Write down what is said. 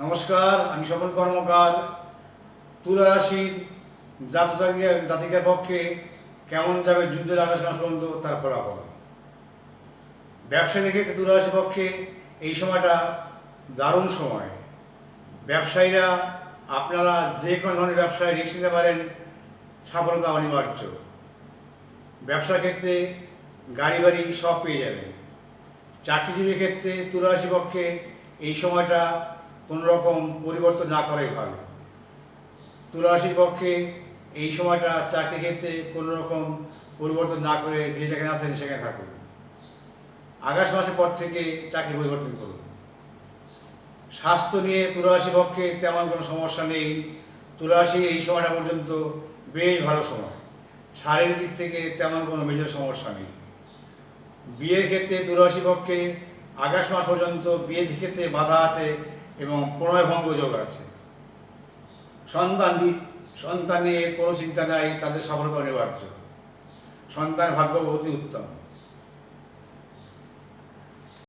নমস্কার, আমি স্বপন কর্মকার। তুলা রাশির জাতিকার পক্ষে কেমন যাবে যুদ্ধের আকাশ মাস পর্যন্ত তার ফলাফল। ব্যবসায়ী ক্ষেত্রে তুলা রাশির পক্ষে এই সময়টা দারুণ সময়। ব্যবসায়ীরা আপনারা যে কোনো ধরনের ব্যবসায় রিস্ক নিতে পারেন, সফলতা অনিবার্য। ব্যবসার ক্ষেত্রে গাড়ি বাড়ি সব পেয়ে যাবেন। চাকরিজীবীর ক্ষেত্রে তুলা রাশির পক্ষে এই সময়টা কোনো রকম পরিবর্তন না করাই ভালো। তুলা রাশির পক্ষে এই সময়টা চাকরি ক্ষেত্রে কোনো রকম পরিবর্তন না করে যে যেখানে আছেন সেখানে থাকুন। আগস্ট মাসের পর থেকে চাকরি পরিবর্তন করুন। স্বাস্থ্য নিয়ে তুলা রাশির পক্ষে তেমন কোনো সমস্যা নেই। তুলা রাশি এই সময়টা পর্যন্ত বেশ ভালো সময়। শারীরিক দিক থেকে তেমন কোনো মেজর সমস্যা নেই। বিয়ের ক্ষেত্রে তুলা রাশির পক্ষে আগস্ট মাস পর্যন্ত বিয়ের ক্ষেত্রে বাধা আছে এবং প্রণয়ভঙ্গ যোগ আছে। সন্তান নিয়ে কোনো চিন্তা নাই, তাদের সফলতা অনিবার্য। সন্তানের ভাগ্য অতি উত্তম।